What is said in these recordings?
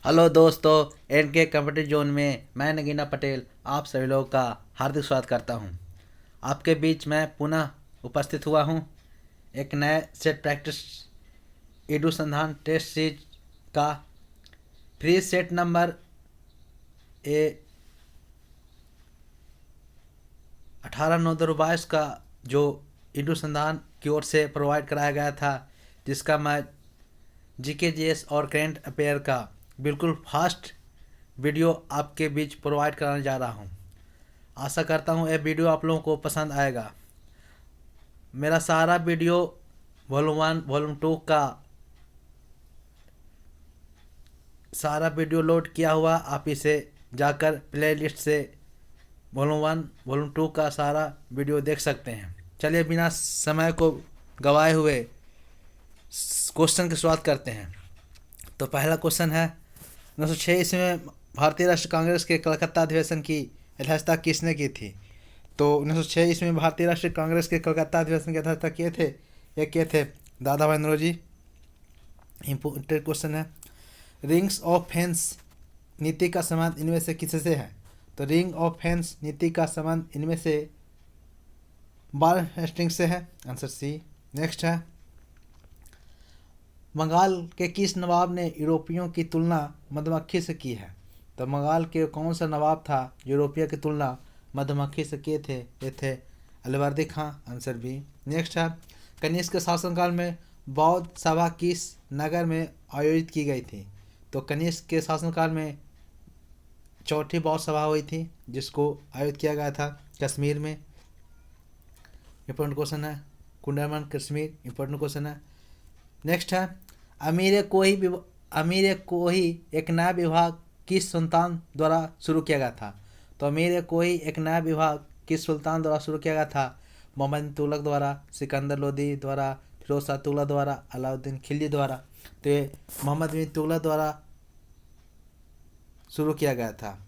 Hello दोस्तों, N के community zone में मैं नगीना पटेल आप सभी लोगों का हार्दिक स्वागत करता हूं। आपके बीच मैं पुनः उपस्थित हुआ हूं एक नए सेट प्रैक्टिस ईडू संधान टेस्ट सीरीज का फ्री सेट नंबर ए 18/9/2022 का जो ईडू संधान की ओर से प्रोवाइड कराया गया था, जिसका मैं जीके जीएस और करेंट अफेयर का बिल्कुल फास्ट वीडियो आपके बीच प्रोवाइड कराने जा रहा हूं। आशा करता हूं यह वीडियो आप लोगों को पसंद आएगा। मेरा सारा वीडियो वॉल्यूम 1 वॉल्यूम 2 का सारा वीडियो लोड किया हुआ, आप इसे जाकर प्लेलिस्ट से वॉल्यूम 1 वॉल्यूम 2 का सारा वीडियो देख सकते हैं। चलिए बिना समय को गवाए हुए क्वेश्चन की शुरुआत करते हैं। तो पहला क्वेश्चन है, 1906 ईस्वी में भारतीय राष्ट्रीय कांग्रेस के कलकत्ता अधिवेशन की अध्यक्षता किसने की थी? तो 1906 ईस्वी में भारतीय राष्ट्रीय कांग्रेस के कलकत्ता अधिवेशन की अध्यक्षता किए थे दादा भाई नौरोजी। इम्पोर्टेंट क्वेश्चन है, रिंग्स ऑफ फेंस नीति का संबंध इनमें से किससे है? तो रिंग ऑफ फेंस नीति का संबंध इनमें से वारेन हेस्टिंग्स से है। Answer C. नेक्स्ट है, बंगाल के किस नवाब ने यूरोपियों की तुलना मधुमक्खी से की है? तो बंगाल के कौन सा नवाब था यूरोपियों की तुलना मधुमक्खी से किए थे? ये थे Alivardi Khan. Answer B. Next है, कनिष्क के शासनकाल में बौद्ध सभा किस नगर में आयोजित की गई थी? तो कनिष्क के शासनकाल में चौथी बौद्ध सभा हुई थी, जिसको आयोजित किया गया था कश्मीर में। इंपॉर्टेंट क्वेश्चन है, कुंडलमन कश्मीर। इंपॉर्टेंट क्वेश्चन है। नेक्स्ट है, अमीर कोही एक नया विभाग किस सुल्तान द्वारा शुरू किया गया था? तो अमीर कोही एक नया विभाग किस सुल्तान द्वारा शुरू किया गया था? मोहम्मद बिन तुगलक द्वारा, सिकंदर लोदी द्वारा, फिरोज शाह तुगलक द्वारा, अलाउद्दीन खिलजी द्वारा। तो ये मोहम्मद बिन तुगलक द्वारा शुरू किया गया था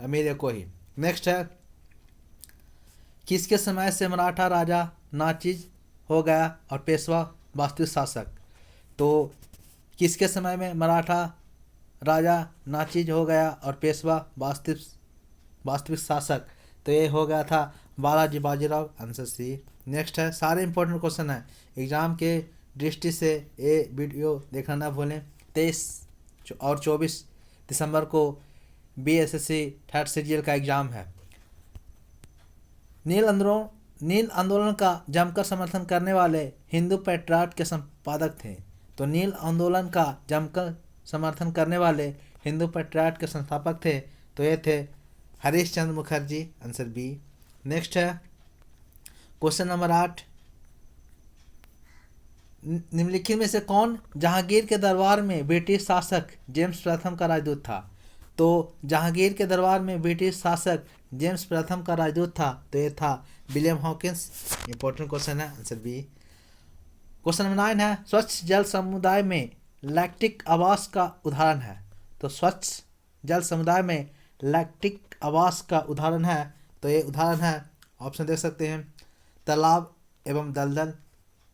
अमीर कोही। नेक्स्ट है, किसके समय से मराठा राजा नाचीज हो गया और पेशवा वास्तविक शासक? तो किसके समय में मराठा राजा नाचीज हो गया और पेशवा वास्तविक शासक? तो ये हो गया था Balaji Bajirao. Answer C. Next है, सारे इंपॉर्टेंट क्वेश्चन है, एग्जाम के दृष्टि से ये वीडियो देखना ना भूलें। 23 और 24 दिसंबर को BSSC थर्ड सीरियल का एग्जाम है। नील आंदोलन का जमकर समर्थन करने वाले हिंदू पैट्रियट के संपादक थे? तो नील आंदोलन का जमकर समर्थन करने वाले हिंदू पैट्रियट के संस्थापक थे, तो ये थे Harish Chandra Mukherjee. Answer B. Next है, क्वेश्चन नंबर 8, निम्नलिखित में से कौन जहांगीर के दरबार में ब्रिटिश शासक जेम्स प्रथम का राजदूत था? तो जहांगीर के दरबार में ब्रिटिश शासक जेम्स प्रथम का राजदूत था, तो ये था विलियम हॉकिंस। इंपॉर्टेंट क्वेश्चन है। Answer B. क्वेश्चन नंबर 9 है, स्वच्छ जल समुदाय में लैक्टिक आवास का उदाहरण है? तो स्वच्छ जल समुदाय में लैक्टिक आवास का उदाहरण है, तो ये उदाहरण है, ऑप्शन देख सकते हैं, तालाब एवं दलदल,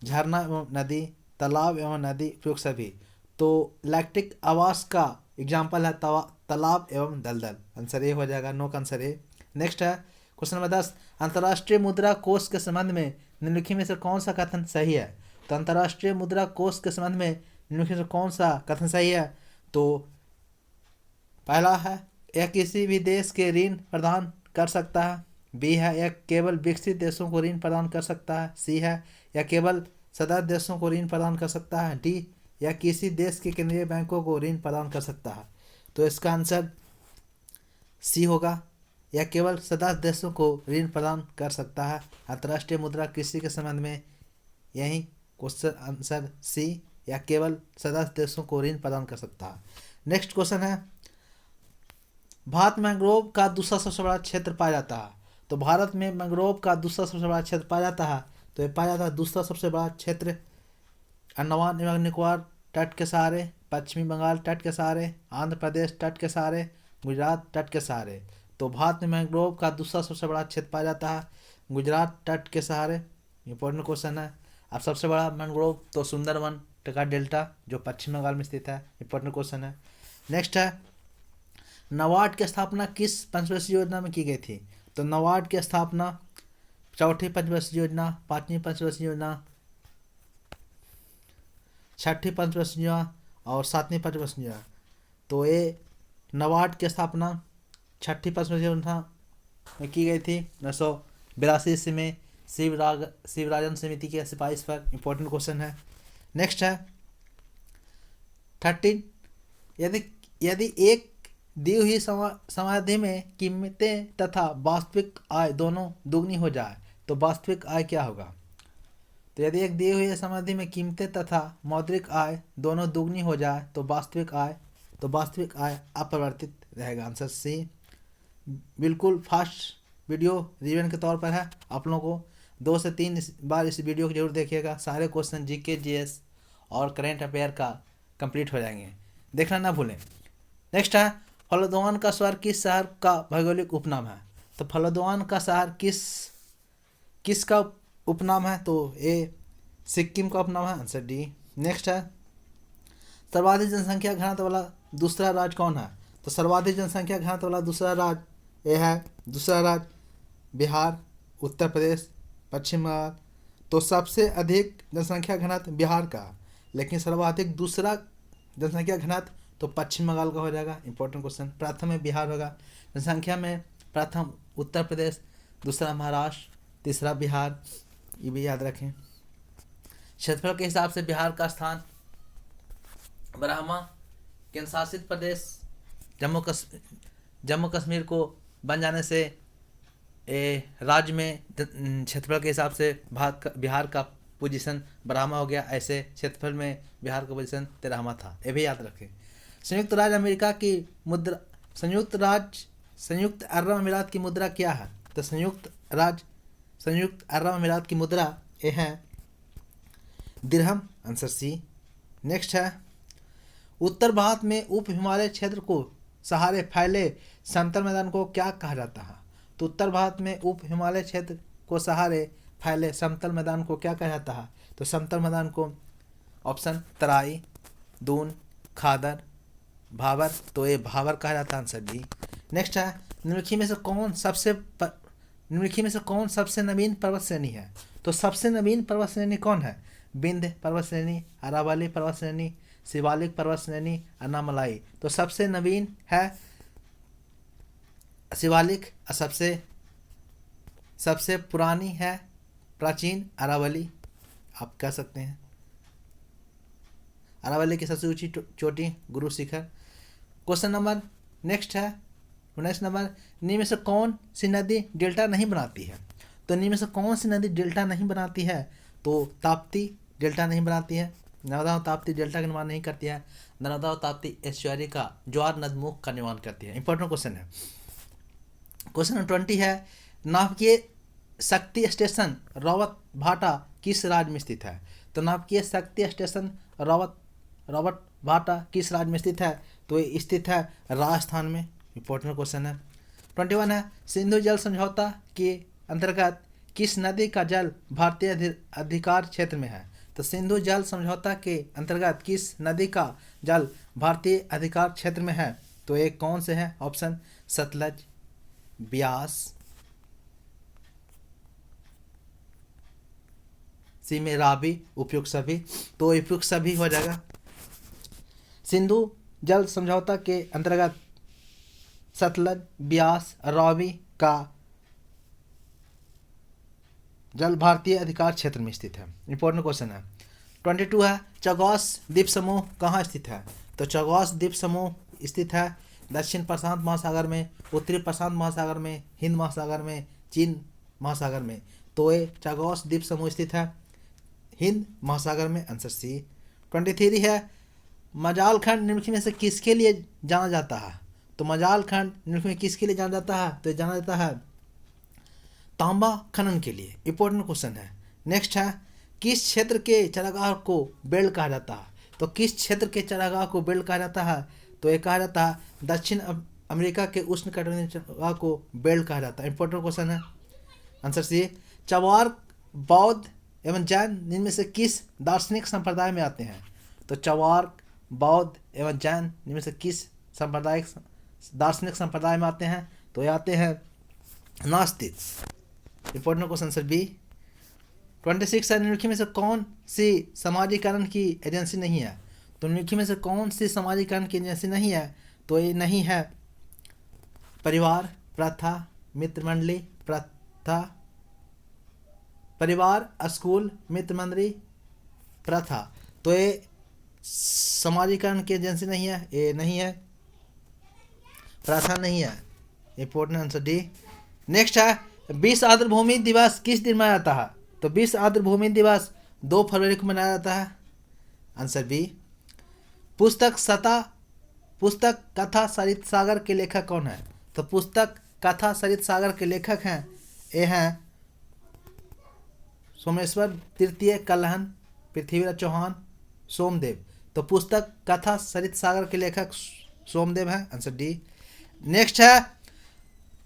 झरना एवं नदी, तालाब एवं नदी, उपयुक्त सभी। तो लैक्टिक आवास का एग्जाम्पल है तालाब एवं दलदल। आंसर ए हो जाएगा, नो का आंसर ए। नेक्स्ट है, क्वेश्चन नंबर 10, अंतर्राष्ट्रीय मुद्रा कोष के संबंध में निम्नलिखित में से कौन सा कथन सही है? तो अंतर्राष्ट्रीय मुद्रा कोष के संबंध में निम्नलिखित में से कौन सा कथन सही है? तो पहला है, यह किसी भी देश के ऋण प्रदान कर सकता है। बी है, यह केवल विकसित देशों को ऋण प्रदान कर सकता है। सी है, यह केवल सदस्य देशों को ऋण प्रदान कर सकता है। डी, यह किसी देश के केंद्रीय बैंकों को ऋण प्रदान कर सकता है। तो इसका आंसर सी होगा, यह केवल सदस्य देशों को ऋण प्रदान कर सकता है। अंतर्राष्ट्रीय मुद्रा कृषि के संबंध में यही क्वेश्चन आंसर सी, या केवल सदस्य देशों को ऋण प्रदान कर सकता है। नेक्स्ट क्वेश्चन है, भारत में मैंग्रोव का दूसरा सबसे बड़ा क्षेत्र पाया जाता है? तो भारत में मैंग्रोव का दूसरा सबसे बड़ा क्षेत्र पाया जाता है, तो ये पाया जाता है दूसरा सबसे बड़ा क्षेत्र अंडमान एवं निकोबार तट के सहारे, पश्चिमी बंगाल तट के सहारे, आंध्र प्रदेश तट के सहारे, गुजरात तट के सहारे। तो भारत में मैंग्रोव का दूसरा सबसे बड़ा क्षेत्र पाया जाता है गुजरात तट के सहारे। इंपॉर्टेंट क्वेश्चन है। अब सबसे बड़ा मैंग्रोव तो सुंदरवन का डेल्टा जो पश्चिम बंगाल में स्थित है। इंपॉर्टेंट क्वेश्चन है। नेक्स्ट है नाबार्ड की स्थापना किस पंचवर्षीय योजना में की गई थी? तो नाबार्ड की स्थापना चौथी पंचवर्षीय योजना, पांचवी पंचवर्षीय योजना, छठी पंचवर्षीय योजना और सातवीं पंचवर्षीय योजना। तो ये नाबार्ड की स्थापना छठी पंचवर्षीय योजना में की गई थी 1982 ईस्वी में शिवराजन समिति की सिफारिश पर। इंपॉर्टेंट क्वेश्चन है। नेक्स्ट है 13, यदि एक दी हुई समाधि में कीमतें तथा वास्तविक आय दोनों दुगनी हो जाए तो वास्तविक आय क्या होगा? तो यदि एक दी हुई समाधि में कीमतें तथा मौद्रिक आय दोनों दुगनी हो जाए तो वास्तविक आय अपरिवर्तित रहेगा। Answer C. बिल्कुल फास्ट वीडियो रिवीजन के तौर पर है। आप लोगों को 2 से 3 बार इस वीडियो को जरूर देखिएगा। सारे क्वेश्चन जीके, जीएस और करंट अफेयर का कंप्लीट हो जाएंगे, देखना ना भूलें। नेक्स्ट है फलदवान का शहर किस शहर का भौगोलिक उपनाम है? तो फलदवान का शहर किसका उपनाम है? तो ए सिक्किम का उपनाम है। Answer D. नेक्स्ट है सर्वाधिक जनसंख्या घनत्व वाला दूसरा राज्य कौन है? तो सर्वाधिक जनसंख्या घनत्व वाला दूसरा राज्य ये है, दूसरा राज्य बिहार, उत्तर प्रदेश, पश्चिम बंगाल। तो सबसे अधिक जनसंख्या घनत्व बिहार का, लेकिन सर्वाधिक दूसरा जनसंख्या घनत्व तो पश्चिम बंगाल का हो जाएगा। Important question. प्रथम में बिहार होगा, जनसंख्या में प्रथम उत्तर प्रदेश, दूसरा महाराष्ट्र, तीसरा बिहार, ये भी याद रखें। क्षेत्रफल के हिसाब से बिहार का स्थान ब्रह्मा केंद्र शासित प्रदेश जम्मू कश्मीर को बन जाने से राज्य में क्षेत्रफल के हिसाब से बिहार का पोजीशन ब्रह्मा हो गया। ऐसे क्षेत्रफल में बिहार का पोजीशन 13वां था, ये भी याद रखें। संयुक्त राज्य अमेरिका की मुद्रा, संयुक्त अरब अमीरात की मुद्रा क्या है? तो संयुक्त अरब अमीरात की मुद्रा ये है दिरहम। Answer C. नेक्स्ट है उत्तर भारत में उप हिमालय क्षेत्र को सहारे फैले समतल मैदान को क्या कहा जाता है? तो उत्तर भारत में उप हिमालय क्षेत्र को सहारे फैले समतल मैदान को क्या कहा जाता है? तो समतल मैदान को ऑप्शन तराई, दून, खादर, भाबर। तो ये भाबर कहा जाता है। Answer D. नेक्स्ट है निम्नलिखित में से कौन सबसे नवीन पर्वत श्रेणी है? तो सबसे नवीन पर्वत श्रेणी कौन है? विंध्य पर्वत श्रेणी, अरावली पर्वत श्रेणी, शिवालिक पर्वत श्रेणी, अन्नामलाई। तो सबसे नवीन है शिवालिक, सबसे पुरानी है प्राचीन अरावली। आप कह सकते हैं अरावली की सबसे ऊंची चोटी Guru Shikhar. Question number next है 19 नंबर, निम्न में से कौन सी नदी डेल्टा नहीं बनाती है? तो निम्न में से कौन सी नदी डेल्टा नहीं बनाती है? तो ताप्ती डेल्टा नहीं बनाती है। नर्मदा और ताप्ती डेल्टा का निर्माण नहीं करती है। नर्मदा और ताप्ती एस्चुअरी का ज्वार नदमुख का निर्माण करती है। इंपॉर्टेंट क्वेश्चन है। क्वेश्चन नंबर 20 है नाभिकीय शक्ति स्टेशन रावत भाटा किस राज्य में स्थित है? तो नाभिकीय शक्ति स्टेशन रावत भाटा किस राज्य में स्थित है? तो ये स्थित है राजस्थान में। इंपॉर्टेंट क्वेश्चन है। 21 है सिंधु जल समझौता के अंतर्गत किस नदी का जल भारतीय अधिकार क्षेत्र में है? तो सिंधु जल समझौता के अंतर्गत किस नदी का जल भारतीय अधिकार क्षेत्र में है? तो ये कौन से है? ऑप्शन सतलज, ब्यास, सी में रावी, उपयुक्त सभी। तो उपयुक्त सभी हो जाएगा। सिंधु जल समझौता के अंतर्गत सतलज, ब्यास, रावी का जल भारतीय अधिकार क्षेत्र में स्थित है। इंपॉर्टेंट क्वेश्चन है। 22 है चौगास द्वीप समूह कहाँ स्थित है? तो चौगास द्वीप समूह स्थित है दक्षिण प्रशांत महासागर में, उत्तरी प्रशांत महासागर में, हिंद महासागर में, चीन महासागर में। तो ये चौगास द्वीप समूह स्थित है हिंद महासागर में। आंसर सी। 23 है मजाल खंड निम्नलिखित में से किसके लिए जाना जाता है? तो मजाल खंड निम्नलिखित में किसके लिए जाना जाता है? तो जाना जाता है तांबा खनन के लिए। इंपॉर्टेंट क्वेश्चन है। नेक्स्ट है किस क्षेत्र के चरागाह को बेल्ट कहा जाता है? तो किस क्षेत्र के चरागाह को बेल्ट कहा जाता है? तो ये कहा जाता है दक्षिण अमेरिका के उष्णकटिबंधीय चरागाह को बेल्ट कहा जाता है। इंपॉर्टेंट क्वेश्चन है। Answer C. चवार बौद्ध एवं जैन इनमें से किस दार्शनिक संप्रदाय में आते हैं? तो चवार बौद्ध एवं जैन इनमें से किस सांप्रदायिक दार्शनिक संप्रदाय में आते हैं, तो ये आते हैं नास्तिक। Important question answer B. 26 है, निम्नलिखित में से कौन सी समाजीकरण की एजेंसी नहीं है? तो निम्नलिखित में से कौन सी समाजीकरण की एजेंसी नहीं है? तो ये नहीं है परिवार, प्रथा, मित्र मंडली, प्रथा, परिवार, स्कूल, मित्र मंडली, प्रथा। तो ये समाजीकरण की एजेंसी नहीं है, ये नहीं है, प्रथा नहीं है। Important answer D. नेक्स्ट है, विश्व आर्द्रभूमि दिवस किस दिन मनाया जाता है? तो विश्व आर्द्रभूमि दिवस 2 फरवरी को मनाया जाता है। Answer B. पुस्तक कथा सरित सागर के लेखक कौन है? तो पुस्तक कथा सरित सागर के लेखक हैं, ये हैं सोमेश्वर तृतीय कल्हण, पृथ्वीराज चौहान, सोमदेव। तो पुस्तक कथा सरित सागर के लेखक सोमदेव हैं। Answer D. नेक्स्ट है,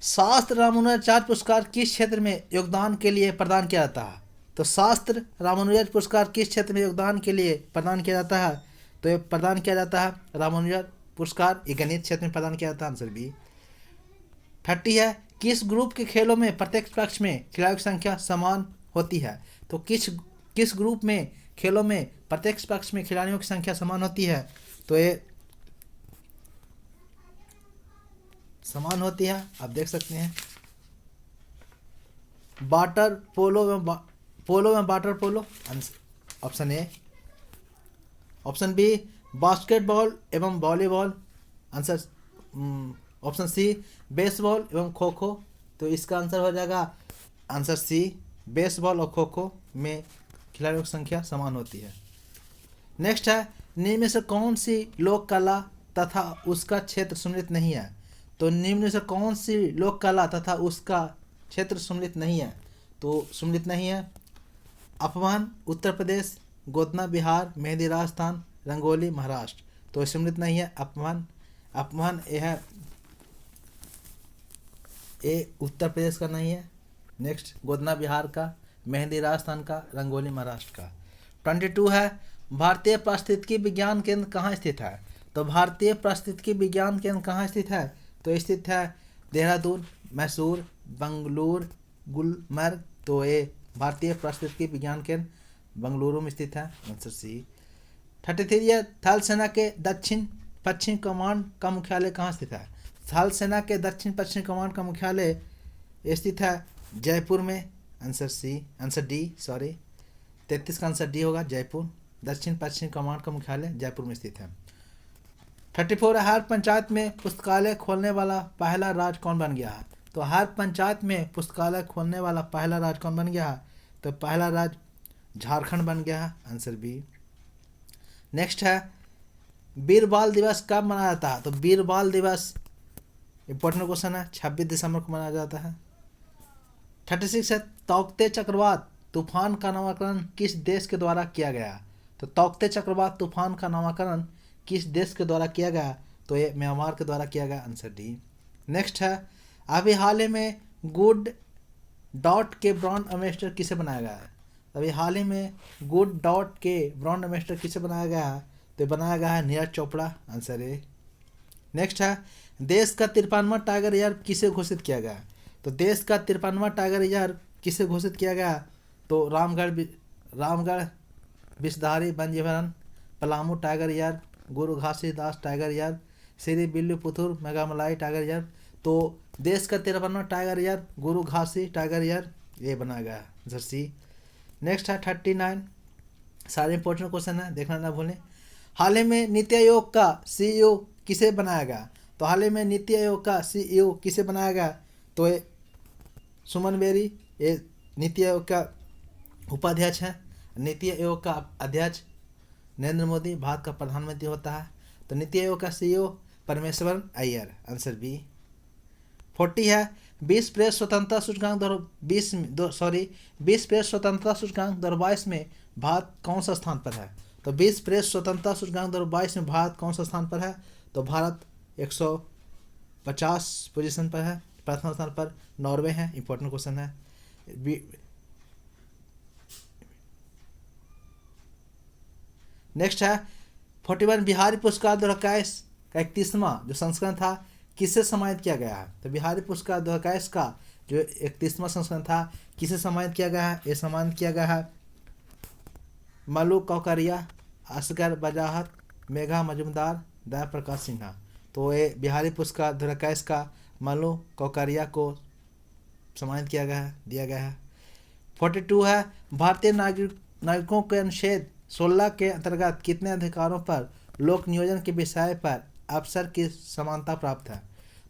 शास्त्र रामानुजाचार्य पुरस्कार किस क्षेत्र में योगदान के लिए प्रदान किया जाता है? तो शास्त्र रामानुजाचार्य पुरस्कार किस क्षेत्र में योगदान के लिए प्रदान किया जाता है? तो ये प्रदान किया जाता है रामानुजाचार्य पुरस्कार ये गणित क्षेत्र में प्रदान किया जाता है। Answer B. 30 है, किस ग्रुप के खेलों में प्रत्येक पक्ष में खिलाड़ियों की संख्या समान होती है? तो किस ग्रुप में खेलों में प्रत्येक पक्ष में खिलाड़ियों की संख्या समान होती है? तो ये समान होती है, आप देख सकते हैं, वाटर पोलो में water polo. Option A. Option B, basketball एवं volleyball. Answer option C, baseball एवं खो खो। तो इसका आंसर हो जाएगा आंसर सी, बेसबॉल और खो खो में खिलाड़ियों की संख्या समान होती है। नेक्स्ट है, निम्न में से कौन सी लोक कला तथा उसका क्षेत्र सम्मिलित नहीं है? तो निम्न में से कौन सी लोक कला तथा उसका क्षेत्र सम्मिलित नहीं है? तो सम्मिलित नहीं है अपमान उत्तर प्रदेश, गोदना बिहार, मेहंदी राजस्थान, रंगोली महाराष्ट्र। तो सम्मिलित नहीं है अपमान ये है, ये उत्तर प्रदेश का नहीं है। नेक्स्ट, गोदना बिहार का, मेहंदी राजस्थान का, रंगोली महाराष्ट्र का। 22 है, भारतीय पारिस्थितिकी विज्ञान केंद्र कहाँ स्थित है? तो भारतीय पारिस्थितिकी विज्ञान केंद्र कहाँ स्थित है? तो स्थित है देहरादून, मैसूर, बंगलुरु, गुलमर्ग। तो ये भारतीय पारिस्थितिकी विज्ञान केंद्र बंगलुरु में स्थित है। आंसर सी। 33 है, थल सेना के दक्षिण पश्चिम कमांड का मुख्यालय कहाँ स्थित है? थल सेना के दक्षिण पश्चिम कमांड का मुख्यालय स्थित है जयपुर में। Answer C, answer D, sorry 33 का आंसर डी होगा, जयपुर। दक्षिण पश्चिम कमांड का मुख्यालय जयपुर में स्थित है। 34, हर पंचायत में पुस्तकालय खोलने वाला पहला राज्य कौन बन गया है? तो हर पंचायत में पुस्तकालय खोलने वाला पहला राज्य कौन बन गया है? तो पहला राज्य झारखंड बन गया है। Answer B. नेक्स्ट है, वीर बाल दिवस कब मनाया जाता है? तो वीर बाल दिवस इंपॉर्टेंट क्वेश्चन है, 26 दिसंबर को मनाया जाता है। 36 है, तौकते चक्रवात तूफान का नामकरण किस देश के द्वारा किया गया? तो तौकते चक्रवात तूफान का नामकरण किस देश के द्वारा किया गया? तो ये म्यांमार के द्वारा किया गया। Answer D. नेक्स्ट है, अभी हाल ही में गुड डॉट के ब्रांड एम्बेसडर किसे बनाया गया है? अभी हाल ही में गुड डॉट के ब्रांड एम्बेसडर किसे बनाया गया है? तो बनाया गया है Neeraj Chopra. Answer A. Next है, देश का 53वां टाइगर रिजर्व किसे घोषित किया गया? तो देश का 53वां टाइगर रिजर्व किसे घोषित किया गया? तो रामगढ़ विषधारी वन्यवरण, Palamu tiger reserve, Guru Ghasidas tiger reserve, Sri Villiputhur Megamalai tiger reserve. तो देश का 53वां टाइगर रिजर्व गुरु घासी टाइगर रिजर्व ये बनाया गया। Answer C. नेक्स्ट है 39, सारे इंपॉर्टेंट क्वेश्चन है, देखना ना भूलें। हाल ही में नीति आयोग का CEO किसे बनाया गया? तो हाल ही में नीति आयोग का CEO किसे बनाया गया? तो ये सुमन बेरी ये नीति आयोग का उपाध्यक्ष है। नीति आयोग का अध्यक्ष नरेंद्र मोदी भारत का प्रधानमंत्री होता है। तो नीति आयोग का CEO Parameswaran Iyer. Answer B. 40 है, विश्व प्रेस स्वतंत्रता सूचकांक 2022 में भारत कौन सा स्थान पर है? तो विश्व प्रेस स्वतंत्रता सूचकांक 2022 में भारत कौन सा स्थान पर है? तो भारत 150 पोजीशन पर है। प्रथम स्थान पर नॉर्वे है। इंपॉर्टेंट क्वेश्चन है। नेक्स्ट है 41, बिहारी पुरस्कार 2021 का 31वां जो संस्करण था किससे समाहित किया गया है? तो बिहारी पुरस्कार 2021 का जो 31वां संस्करण था किसे सम्मानित किया गया है? ये सम्मानित किया गया है मल्लू कौकरिया, असगर बजाहत, मेघा मजुमदार, दया प्रकाश सिन्हा। तो ये बिहारी पुरस्कार 2021 का मल्लू कौकरिया को सम्मानित किया गया है, दिया गया है। 42 है भारतीय नागरिकों के अनुच्छेद 16 के अंतर्गत कितने अधिकारों पर लोक नियोजन के विषय पर अवसर की समानता प्राप्त है?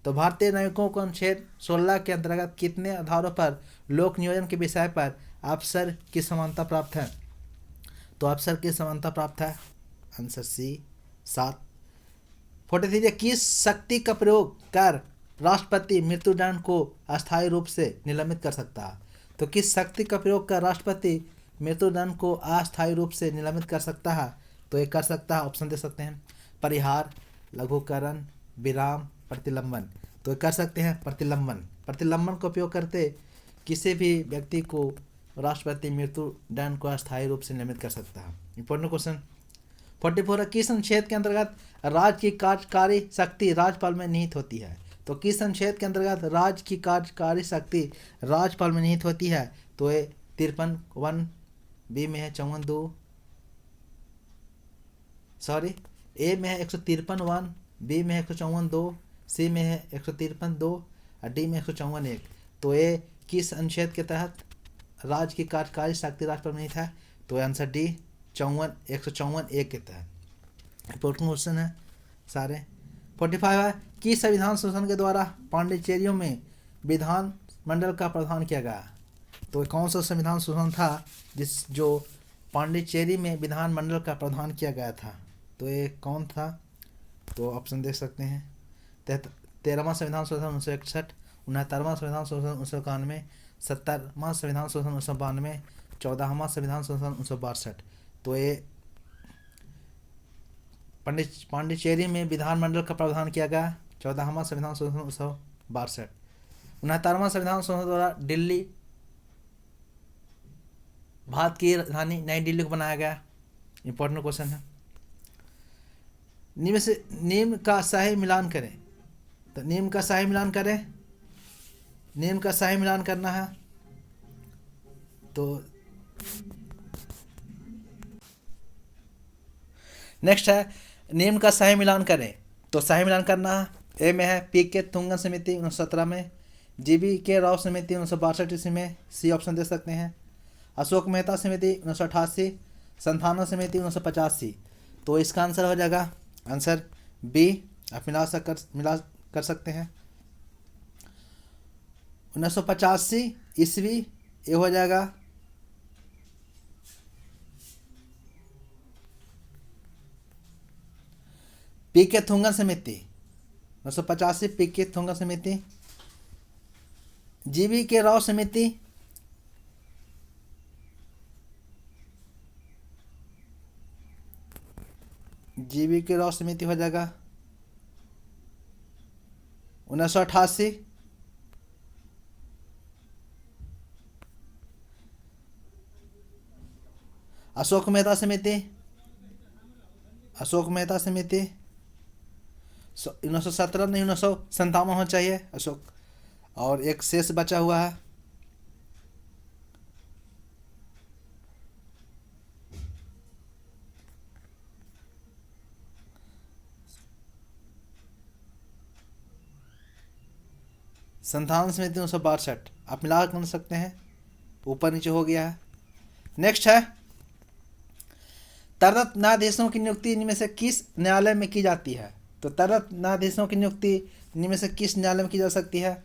तो भारतीय नागरिकों को अनुच्छेद 16 के अंतर्गत कितने आधारों पर लोक नियोजन के विषय पर अवसर की समानता प्राप्त है? तो अवसर की समानता प्राप्त है आंसर सी 7। 43 किस शक्ति का प्रयोग कर राष्ट्रपति मृत्युदंड को अस्थायी रूप से निलंबित कर सकता है? तो किस शक्ति का प्रयोग कर राष्ट्रपति मृत्युदंड को अस्थायी रूप से निलंबित कर सकता है? तो ये कर सकता है, ऑप्शन दे सकते हैं परिहार, लघुकरण, विराम, प्रतिलंबन। तो ये कर सकते हैं प्रतिलंबन। प्रतिलंबन का उपयोग करते किसी भी व्यक्ति को राष्ट्रपति मृत्युदंड को अस्थायी रूप से निलंबित कर सकता है। Important question. 44 किस अनुच्छेद के अंतर्गत राज्य की कार्यकारी शक्ति राज्यपाल में निहित होती है? तो किस अनुच्छेद के अंतर्गत राज्य की कार्यकारी शक्ति राज्यपाल में निहित होती है? तो ये 53(1) बी में है 54(2), सॉरी ए में है 153(1), बी में है 154(2), सी में है 153(2) और डी में 154(1). तो ये किस अनुच्छेद के तहत राज्य की कार्यकारी शक्ति राज्यपाल में निहित है? तो आंसर डी 154(1) के तहत। इंपॉर्टेंट क्वेश्चन है सारे। 45 है कि संविधान संशोधन के द्वारा पांडिचेरियों में विधान मंडल का प्रावधान किया गया? तो कौन सा संविधान संशोधन था जो पांडिचेरी में विधान मंडल का प्रावधान किया गया था? तो ये कौन था? तो ऑप्शन देख सकते हैं 13वां संविधान संशोधन 1961, 69वां संविधान संशोधन 1991, 70वां संविधान संशोधन 1992, 14वां संविधान संशोधन 1962। तो ये पांडिचेरी में विधानमंडल का प्रावधान किया गया 14वां संविधान संशोधन 1962। 69वां संविधान संशोधन द्वारा दिल्ली भारत की राजधानी नई दिल्ली को बनाया गया। इंपॉर्टेंट क्वेश्चन है। निम्न का सही मिलान करें। तो निम्न का सही मिलान करें, निम्न का सही मिलान करना है। तो नेक्स्ट है निम्न का सही मिलान करें। तो सही मिलान करना है। ए में है पी के तुंगन समिति 1917 में, जीबी के राव समिति 1962 ईस्वी में, सी ऑप्शन दे सकते हैं। अशोक मेहता समिति 1988, संथाना समिति 1985। तो इसका आंसर हो जाएगा आंसर बी। आप मिला कर सकते हैं 1985 ईस्वी, ये हो जाएगा पी के थुंगन समिति 1985, पी के थुंगन समिति। जीबी के राव समिति जीबी के राव समिति हो जाएगा 1988। अशोक मेहता समिति 1917 नहीं 1957 होना चाहिए अशोक, और एक शेष बचा हुआ है संथान समिति 1962। आप मिला कर सकते हैं, ऊपर नीचे हो गया है। नेक्स्ट है तरत न्यायाधीशों की नियुक्ति इनमें से किस न्यायालय में की जाती है? तो तरत न्यायाधीशों की नियुक्ति इनमें से किस न्यायालय में की जा सकती है?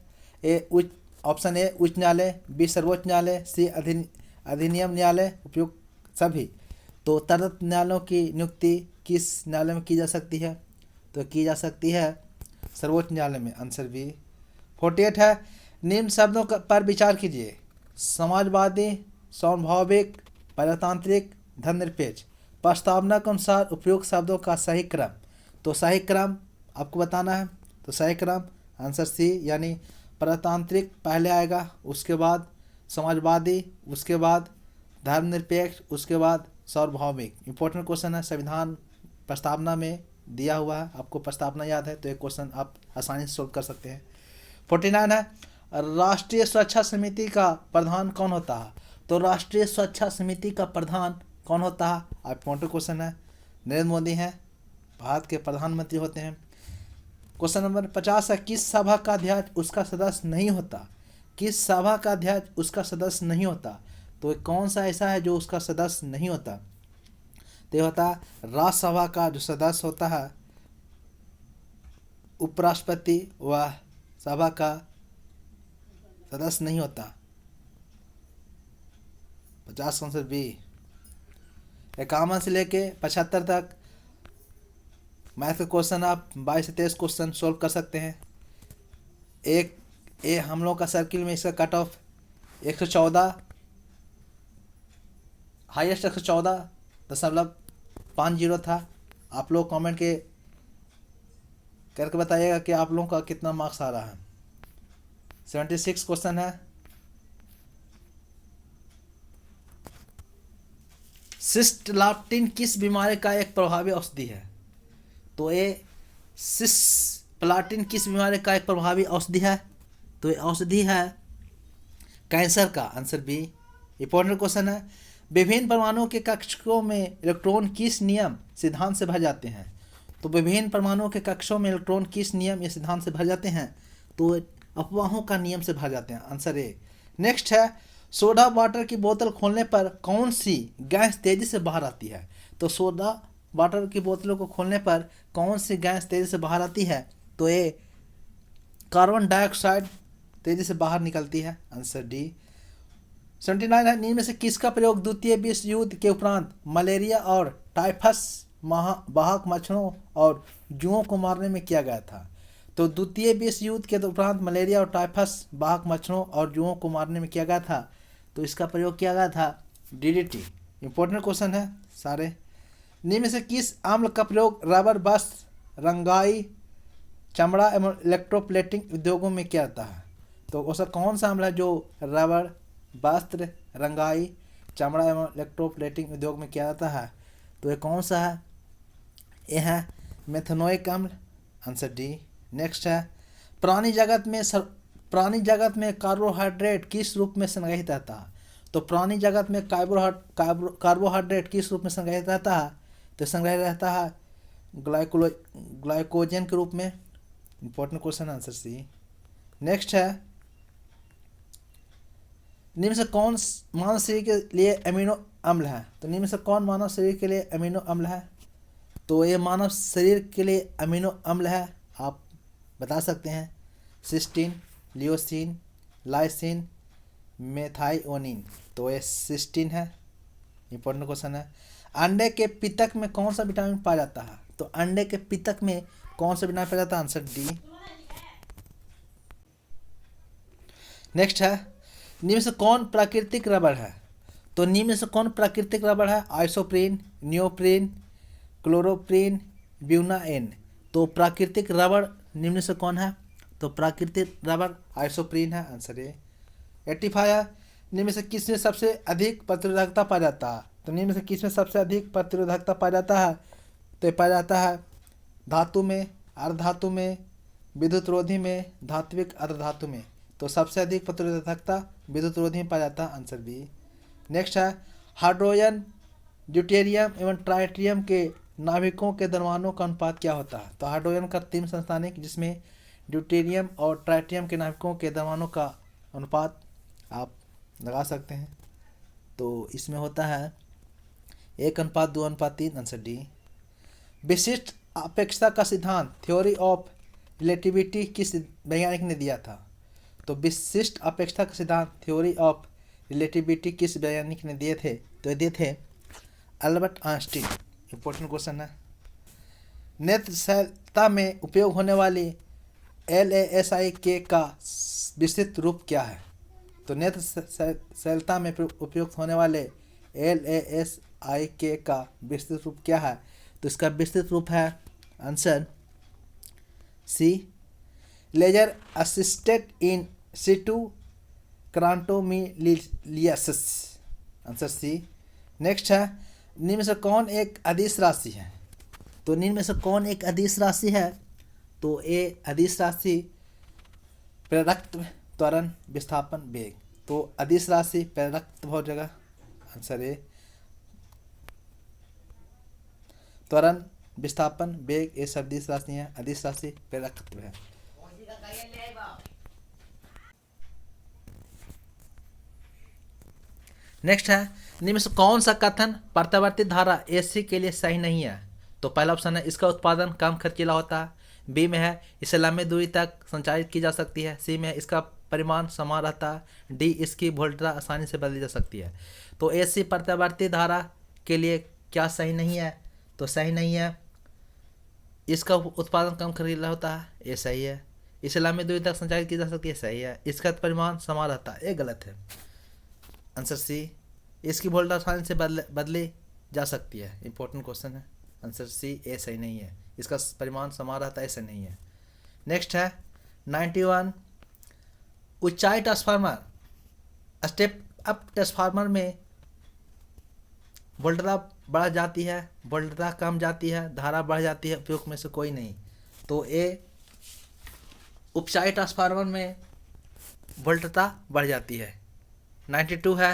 ऑप्शन ए उच्च न्यायालय, बी सर्वोच्च न्यायालय, सी अधिनियम न्यायालय, उपयुक्त सभी। तो तरत न्यायालयों की नियुक्ति किस न्यायालय में की जा सकती है? तो की जा सकती है सर्वोच्च न्यायालय में, आंसर बी। 48 है निम्न शब्दों पर विचार कीजिए। समाजवादी, स्वाभाविक, प्रजातांत्रिक, धर्मनिरपेक्ष। प्रस्तावना के अनुसार उपयुक्त शब्दों का सही क्रम। तो सही क्रम आपको बताना है। तो सही क्रम आंसर सी, यानी प्रजातांत्रिक पहले आएगा, उसके बाद समाजवादी, उसके बाद धर्मनिरपेक्ष, उसके बाद सार्वभौमिक। इंपॉर्टेंट क्वेश्चन है, संविधान प्रस्तावना में दिया हुआ है, आपको प्रस्तावना याद है तो एक क्वेश्चन आप आसानी से सोल्व कर सकते हैं। 49 है, राष्ट्रीय सुरक्षा समिति का प्रधान कौन होता है? तो राष्ट्रीय सुरक्षा समिति का प्रधान कौन होता है? आप इम्पोर्टेंट क्वेश्चन है, नरेंद्र मोदी हैं, भारत के प्रधानमंत्री होते हैं। क्वेश्चन नंबर 50 है, किस सभा का अध्यक्ष उसका सदस्य नहीं होता? किस सभा का अध्यक्ष उसका सदस्य नहीं होता? तो कौन सा ऐसा है जो उसका सदस्य नहीं होता? तो ये होता है राज्यसभा का जो सदस्य होता है उपराष्ट्रपति, वह सभा का सदस्य नहीं होता। 50 आंसर बी। 51 से लेके 75 तक मैथ के क्वेश्चन आप 22 से 23 क्वेश्चन सोल्व कर सकते हैं। एक ए हम लोग का सर्किल में इसका कट ऑफ 114, हाईएस्ट 114.50 था। आप लोग कमेंट करके बताइएगा कि आप लोगों का कितना मार्क्स आ रहा है। 76 क्वेश्चन है, सिस्प्लाटिन किस बीमारी का एक प्रभावी औषधि है? तो ये सिस्प्लाटिन किस बीमारी का एक प्रभावी औषधि है? तो ये औषधि है कैंसर का। Answer B. इंपॉर्टेंट क्वेश्चन है, विभिन्न परमाणुओं के कक्षों में इलेक्ट्रॉन किस नियम सिद्धांत से भर जाते हैं? तो विभिन्न परमाणुओं के कक्षों में इलेक्ट्रॉन किस नियम या सिद्धांत से भर जाते हैं? तो अफवाहों का नियम से भर जाते हैं। Answer A. नेक्स्ट है, सोडा वाटर की बोतल खोलने पर कौन सी गैस तेजी से बाहर आती है? तो सोडा वाटर की बोतलों को खोलने पर कौन सी गैस तेजी से बाहर आती है? तो ये कार्बन डाइऑक्साइड तेजी से बाहर निकलती है। Answer D. 79 है, इनमें से किसका प्रयोग द्वितीय विश्व युद्ध के उपरांत मलेरिया और टाइफस वाहक मच्छरों और जुओं को मारने में किया गया था? तो द्वितीय विश्व युद्ध के उपरांत मलेरिया और टाइफस वाहक मच्छरों और जुओं को मारने में किया गया था, तो इसका प्रयोग किया गया था डीडीटी। इंपॉर्टेंट क्वेश्चन है सारे। निम्न में से किस अम्ल का प्रयोग रबर, वस्त्र, रंगाई, चमड़ा एवं इलेक्ट्रोप्लेटिंग उद्योगों में किया जाता है? तो ऐसा कौन सा अम्ल है जो रबर, वस्त्र, रंगाई, चमड़ा एवं इलेक्ट्रोप्लेटिंग उद्योग में किया जाता है? तो ये कौन सा है? ये है मेथनोइक अम्ल। Answer D. नेक्स्ट है, प्राणी जगत में कार्बोहाइड्रेट किस रूप में संग्रहित रहता है? तो प्राणी जगत में कार्बोहाइड्रेट किस रूप में संग्रहित रहता है? तो संग्रहित रहता है ग्लाइकोजन के रूप में। Important question, answer C. Next है, निम्न से कौन मानव शरीर के लिए अमीनो अम्ल है? तो निम्न से कौन मानव शरीर के लिए अमीनो अम्ल है? तो ये मानव शरीर के लिए अमीनो अम्ल है, आप बता सकते हैं, सिस्टीन, लियोसिन, लाइसिन, मेथाइओनिन। तो ये सिस्टीन है। इंपॉर्टेंट क्वेश्चन है, अंडे के पितक में कौन सा विटामिन पाया जाता है? तो अंडे के पितक में कौन सा विटामिन पाया जाता है? Answer D. नेक्स्ट है, निम्न से कौन प्राकृतिक रबड़ है? तो निम्न से कौन प्राकृतिक रबड़ है? Isoprene, neoprene, chloroprene, buna N. तो प्राकृतिक रबड़ निम्न से कौन है? तो प्राकृतिक रबड़ आइसोप्रीन है। Answer A. 85 है, निम्न से किसमें सबसे अधिक प्रतिरोधकता पाया जाता है? तो निम्न से किसमें सबसे अधिक प्रतिरोधकता पाया जाता है? तो पाया जाता है धातु में, अर्धधातु में, विद्युत रोधी में, धात्विक अर्धधातु में। तो सबसे अधिक प्रतिरोधकता विद्युत रोधी में पाया जाता है। Answer B. नेक्स्ट है, हाइड्रोजन, ड्यूटेरियम एवं ट्राइटियम के नाभिकों के द्रव्यमानों का अनुपात क्या होता है? तो हाइड्रोजन का 3 संस्थानिक जिसमें ड्यूटेरियम और ट्राइटियम के नाभिकों के द्रव्यमानों का अनुपात आप लगा सकते हैं। तो इसमें होता है 1:2:3। Answer D. विशिष्ट अपेक्षता का सिद्धांत, थ्योरी ऑफ रिलेटिविटी, किस वैज्ञानिक ने दिया था? तो विशिष्ट अपेक्षता का सिद्धांत, थ्योरी ऑफ रिलेटिविटी, किस वैज्ञानिक ने दिए थे? तो दिए थे अल्बर्ट आइंस्टीन। इंपॉर्टेंट क्वेश्चन है, नेत्रशैलता में उपयोग होने वाली LASIK का विस्तृत रूप क्या है? तो नेत्रशैलता में उपयुक्त होने वाले LASIK का विस्तृत रूप क्या है? तो इसका विस्तृत रूप है answer C, laser assisted in situ keratomileusis. Answer C. Next है, निम्न से कौन एक अदिश राशि है? तो निम्न में से कौन एक अदिश राशि है? तो ए अदिश राशि प्रेरक त्वरण विस्थापन वेग। तो अदिश राशि प्रेरक हो जाएगा, आंसर ए। त्वरण विस्थापन वेग ये सब अदिश राशि है, अदिश राशि प्रेरकत्व है। नेक्स्ट है, निम्न में से कौन सा कथन प्रत्यावर्ती धारा एसी के लिए सही नहीं है? तो पहला ऑप्शन है इसका उत्पादन कम खर्चीला होता है, बी में है इसे लंबी दूरी तक संचारित की जा सकती है, सी में है इसका परिमाण समान रहता है, डी इसकी वोल्टता आसानी से बदली जा सकती है। तो एसी प्रत्यावर्ती धारा के लिए क्या सही नहीं है? तो सही नहीं है इसका उत्पादन कम खर्चीला होता है, ये सही है। इसे लंबी दूरी तक संचारित की जा सकती है, सही है। इसका परिमाण समान रहता है, ये गलत है, आंसर सी। इसकी वोल्टता आसानी से बदली जा सकती है, इंपॉर्टेंट क्वेश्चन है, आंसर सी ए सही नहीं है। इसका परिमाण समान रहता है, ऐसा नहीं है। नेक्स्ट है 91, ऊंचाई ट्रांसफार्मर स्टेप अप ट्रांसफार्मर में वोल्टता बढ़ जाती है, वोल्टता कम जाती है, धारा बढ़ जाती है, उपयोग में से कोई नहीं। तो ए उपचाई ट्रांसफार्मर में वोल्टता बढ़ जाती है। 92 है,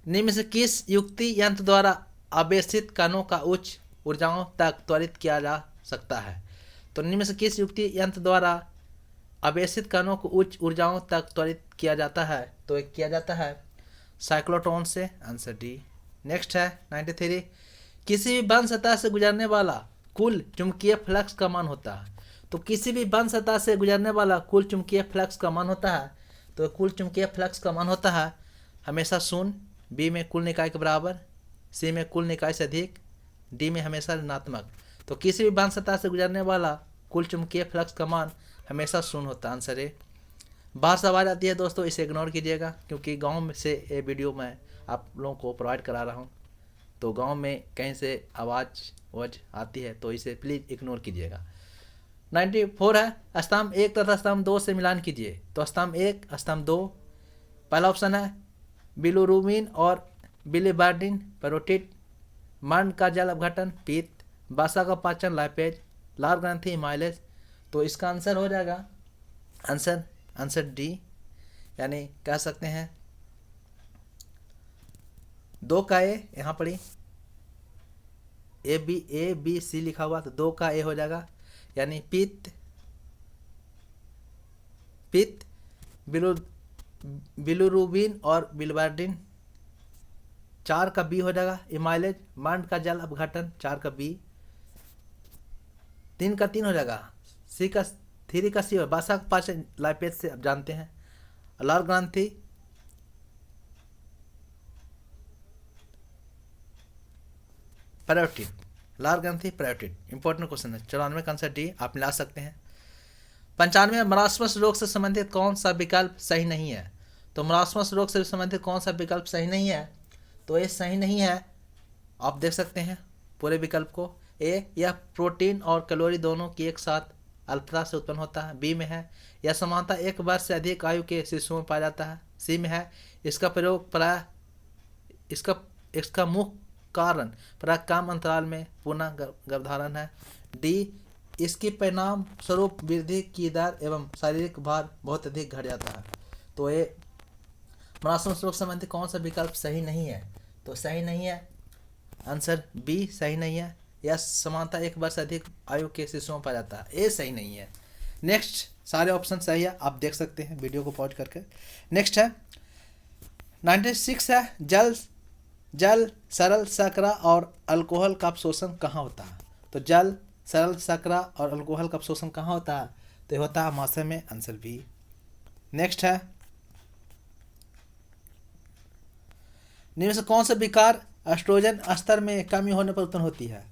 निम्न में से किस युक्ति यंत्र द्वारा आवेशित कणों का उच्च ऊर्जाओं तक त्वरित किया जा सकता है? तो निम्न में से किस युक्ति यंत्र द्वारा आवेशित कणों को उच्च ऊर्जाओं तक त्वरित किया जाता है? तो एक किया जाता है साइक्लोट्रॉन से, आंसर डी। नेक्स्ट है 93, किसी भी बंद सतह से गुजरने वाला कुल चुंबकीय फ्लक्स का मान होता है। तो किसी भी बंद सतह से गुजरने वाला कुल चुंबकीय फ्लक्स का मान होता है, तो कुल चुंबकीय फ्लक्स का मान होता है हमेशा शून्य, बी में कुल निकाय के बराबर, सी में कुल निकाय से अधिक, डी में हमेशा ऋणात्मक। तो किसी भी बंद सतह से गुजरने वाला कुल चुंबकीय फ्लक्स का मान हमेशा शून्य होता है, आंसर ए। बाहर से आवाज़ आती है दोस्तों, इसे इग्नोर कीजिएगा, क्योंकि गांव में से ये वीडियो मैं आप लोगों को प्रोवाइड करा रहा हूं, तो गांव में कहीं से आवाज़ आती है तो इसे प्लीज़ इग्नोर कीजिएगा। 94 है, स्तंभ 1 तथा स्तंभ 2 से मिलान कीजिए। तो स्तंभ 1 स्तंभ 2, पहला ऑप्शन है बिलुरुबिन और बिलिबार्डिन पैरोटिड, मर्ण का जल अपघटन पित्त, वसा का पाचन लाइपेज, लाल ग्रंथि माइलेज। तो इसका आंसर हो जाएगा आंसर डी, यानी कह सकते हैं 2 का ए, यहाँ पढ़ी ए बी सी लिखा हुआ, तो 2 का ए हो जाएगा, यानी पित्त बिलुरुबिन और बिलिबार्डिन। 4 का बी हो जाएगा इमाइलेज, मर्ण का जल अपघटन 4 का बी। 3 का 3 हो जाएगा, सी का 3 का सी, वसा का पाचन लाइपेज से अब जानते हैं। लाल ग्रंथि पैरोटिड, लाल ग्रंथि पैरोटिड, इंपॉर्टेंट क्वेश्चन है। 94 का आंसर डी आप मिला सकते हैं। 95, मरासमस रोग से संबंधित कौन सा विकल्प सही नहीं है? तो मरासमस रोग से संबंधित कौन सा विकल्प सही नहीं है? तो ये सही नहीं है, आप देख सकते हैं पूरे विकल्प को। ए, यह प्रोटीन और कैलोरी दोनों की एक साथ अल्पता से उत्पन्न होता है। बी में है यह समानता 1 वर्ष से अधिक आयु के शिशुओं में पाया जाता है। सी में है इसका प्रयोग प्रायः इसका मुख्य कारण प्रायः कम अंतराल में पुनः गर्भधारण है। डी, इसकी परिणाम स्वरूप वृद्धि की दर एवं शारीरिक भार बहुत अधिक घट जाता है। तो ये मरासमस रोग संबंधी कौन सा विकल्प सही नहीं है? तो सही नहीं है, आंसर बी सही नहीं है, यह समानता 1 वर्ष से अधिक आयु के शिशुओं में पाया जाता है, ये सही नहीं है। नेक्स्ट सारे ऑप्शन सही है, आप देख सकते हैं वीडियो को पॉज करके। नेक्स्ट है 96 है, जल सरल शर्करा और अल्कोहल का अवशोषण कहाँ होता है? तो जल सरल शर्करा और अल्कोहल का अवशोषण कहाँ होता है? तो ये होता है आमाशय में, आंसर बी। नेक्स्ट है निम्न से कौन सा विकार एस्ट्रोजन स्तर में कमी होने पर उत्पन्न होती है?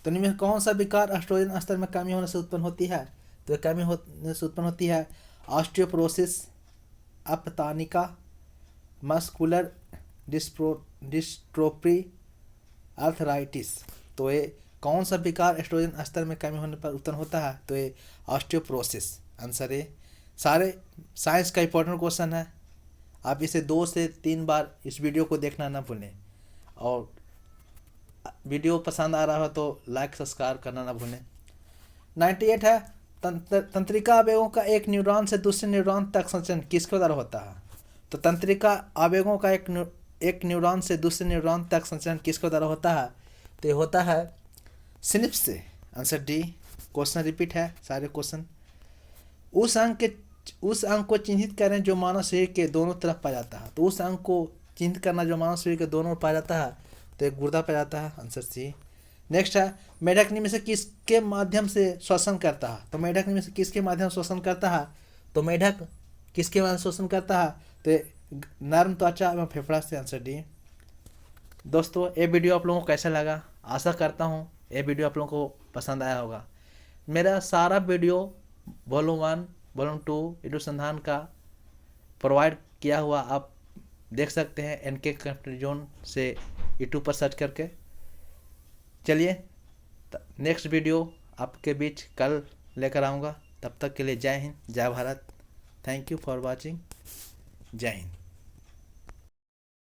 तो निम्न में कौन सा विकार एस्ट्रोजन स्तर में कमी होने से उत्पन्न होती है? तो ये कमी होने से उत्पन्न होती है ऑस्टियोपोरोसिस, अपतानिका, मस्कुलर डिस्ट्रोफी, आर्थराइटिस। तो ये कौन सा विकार एस्ट्रोजन स्तर में कमी होने पर उत्पन्न होता है? तो ये ऑस्टियोपोरोसिस, आंसर ए। सारे साइंस का इंपॉर्टेंट क्वेश्चन है, आप इसे 2 से 3 बार इस वीडियो को देखना ना भूलें। और वीडियो पसंद आ रहा हो तो लाइक सब्सक्राइब करना ना भूलें। 98 है तंत्रिका आवेगों का एक न्यूरॉन से दूसरे न्यूरॉन तक संचरण किसके द्वारा होता है? तो तंत्रिका आवेगों का एक न्यूरॉन से दूसरे न्यूरॉन तक संचरण किसके द्वारा होता है? तो ये होता है सिनेप्स से। Answer D. क्वेश्चन रिपीट है सारे क्वेश्चन। उस अंग को चिन्हित करें जो मानव शरीर के दोनों तरफ पाया जाता है। तो उस अंग को चिन्हित करना जो मानव शरीर के दोनों ओर पाया जाता है, तो एक गुर्दा पाया जाता है। Answer C. नेक्स्ट है मेढक निमेषक किसके माध्यम से श्वसन करता है? तो मेढक निमेषक किसके माध्यम से श्वसन करता है? तो मेढक किसके माध्यम से श्वसन करता है? तो नर्म त्वचा एवं फेफड़ा से। Answer D. दोस्तों ये वीडियो आप लोगों को कैसा लगा? आशा करता हूँ ये वीडियो आप लोगों को पसंद आया होगा। मेरा सारा वीडियो वॉल्यूम 1 वॉल्यूम 2 अनुसंधान का प्रोवाइड किया हुआ आप देख सकते हैं एनके कंप्यूटर जोन से यूट्यूब पर सर्च करके। चलिए नेक्स्ट वीडियो आपके बीच कल लेकर आऊँगा। तब तक के लिए जय हिंद, जय Bharat. Thank you for watching. जय हिंद।